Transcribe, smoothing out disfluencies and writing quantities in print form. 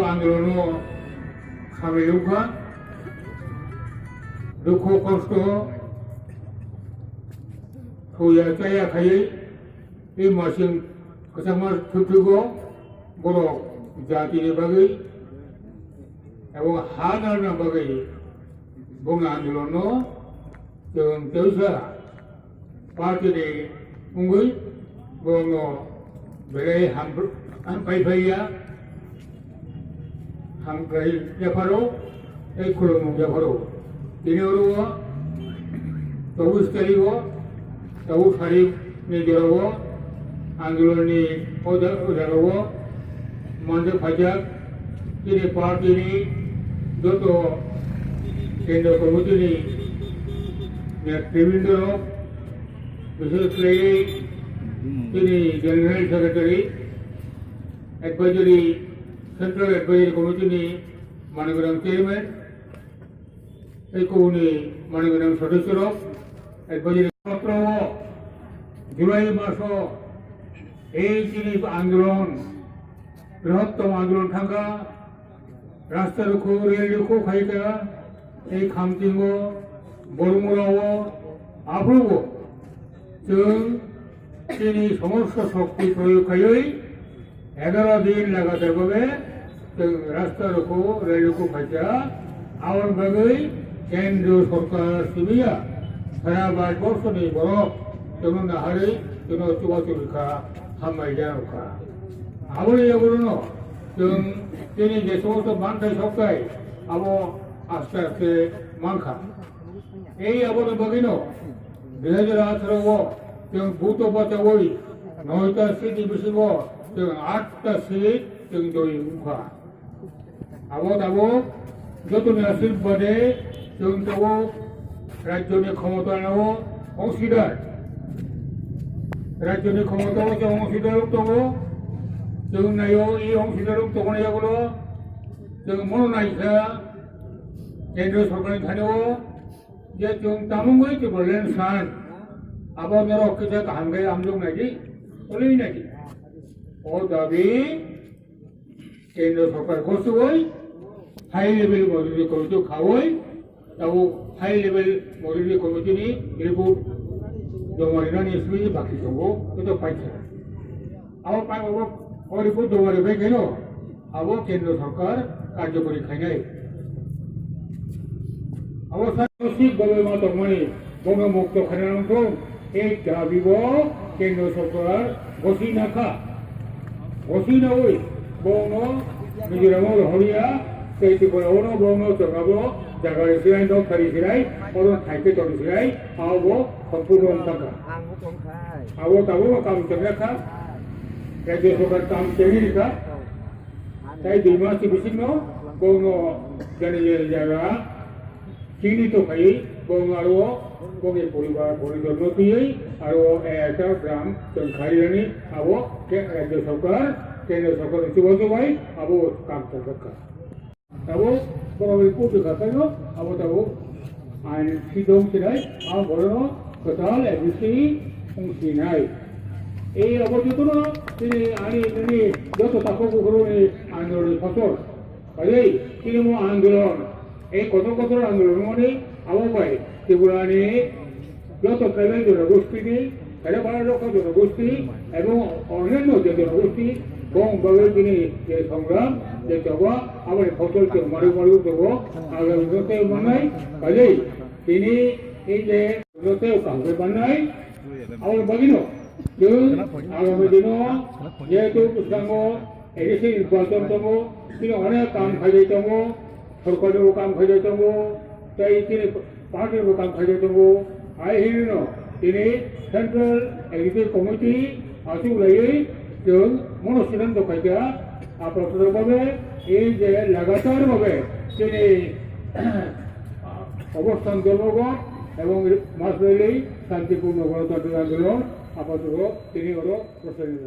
আন্দোলনও সামিলুখা দুঃখ কষ্ট সইয়া চাইয়া খাইयै এই মাसिम गोसांमा थुथुगो बर' जातिनि बागै এবং हा नारना बागै बुंनो आन्दोलननो जों तेवसा पार्टीनि मुङै बुंनो बेराय हामफायफाया हामफ्राय जाफारो এই खुलुमो जाफारो दिनै अरुआ 24 तारिखआव 24 तारिखनि गेजेराव आन्दोलननि उदाराव मन्दिर फाइजाक दिनै पार्टीनि जत केन्द्र कमिटिनि नेतृबृन्द बिसोरख्लायै दिनै general secretary advisory central advisory कमिटिनि मानगोनां चेयारमेन এই কৌনি মানগোনাं সদস্যরক एडभाइजरी पत्राव जुलाई मास এই যিনি আন্দোলন বৃহত্তম আন্দোলন থাকা রাস্তা রুখো রেল রুখো খাইকা এই খামতিঙ্গ বড়মুরাও আব্রুব जों তিনি সমস্ত শক্তি প্রয়োগ খাইयै 11 দিন লাগাতারভাবে जों রাস্তা রুখো রেল রুখো খাইকা আওয়ার বাগৈ কেন্দ্রীয় সরকার সিবিয়া সারা ভারতবর্ষनि বরফ जों नाहारै जों चुवाचुरिखा हामबाय जानोखा आबोरै आबोरनो जों दिनै जे समस्त मानथाय सबखाय आबो आस्ते आस्ते मानखा এই आबोनो बागैनो 2018 जों बुथ बाचावै 9टा सिटनि बिसिङाव जों 8टा सिट जों जयखा आबो दाबो जतनि आशीर्बादे जों दाबो राज्यनि क्षमतायाव अंशीदार राज्यनि क्षमतायाव जों अंशीदार दङ जों नायो এই अंशीदार दङनायावल जों मन'नायखा केन्द्र सरकारनि थानायाव जे जों तामुङै डेभेलपमेन्ट सान आबाद रखिजा गाहामगाय आमजों नायदि ओलै नायदि अ दाबि केन्द्र सरकार गसुयै हाई लेभेल मदुरि कमिटि खावै दाबो हाई लेभेल मदुरि कमिटिनि रिपोर्ट जमारिनानै एसबि बाखि दङ बेथ' पाइছে आबो पाइबाबो अ रिपोर्ट जमारिबाय गैनो आबो केन्द्र सरकार कार्यकरि खायनाय आबो सानसिक बले मातमनि बंग मुक्त खायनांगौ एक दाबिबो केन्द्र सरकार गसिनाखा गसिनावै बंग मिजोरामाव हरिया तेतिपुरावनो बंग जगाबो जागारि सिराय दं खारि सिराय अरो थाइके दं सिराय आबो सम्पूर्ण थाखा आबो दाबो काम चलनाखा राज्य सरकार काम चलिखा তাই 2 মাস বিসিনো বंग জানি জায়গা চিহ্নিত খাই বंग আরো বंगे পরিবার পরিজন্য দিয়ে আরো একটা গ্রাম খাইরানি আবো রাজ্য সরকার কেন্দ্র সরকার সুবজ ভাই আবো কাম করকা আবো বড় কোটি খাতানো আবো তাবো আইন সিদং সিরাই আ বড় কোতাল এবিসি সংসিনাই এই অবযতন তিনি আনি তিনি যত তাপকরণে আন্দোলন ফসল কাজেই তৃণমূল আন্দোলন এই কত কত আন্দোলন মানে আবহাওয়ায় ত্রিপুরানি যত ট্রাইবেল জনগোষ্ঠী খেলাপাড়া রক্ষা জনগোষ্ঠী এবং অন্যান্য যে জনগোষ্ঠী বং বাগের তিনি যে সংগ্রাম যে জবা আবার ফসলকে মারি মারি দেব আগামী দিনতে বানাই কাজেই তিনি এই যে দিনতেও কাউকে বানাই আবার বাগিনো जों आगामी दिनाव जेहेतु बेसेबां एडिसि निर्वाचन दङ তিনি অনেক কাম খাইदै दङ सरकारनिबो काम खाइदै दङ তাই তিনি पार्टीनिबो काम खाइदै दङ आइहिनो दिनै सेन्ट्रेल एग्रिकालचार कमिटि आसुलायै जों मन'सिद्धाন্ত खाइगा आपाततभावे এই যে লাগাতারভাবে তিনি অবস্থান ধর্মঘট এবং মাসব্যাপী শান্তিপূর্ণ গণতান্ত্রিক আন্দোলন আপাতত তিনি হলো প্রচারিত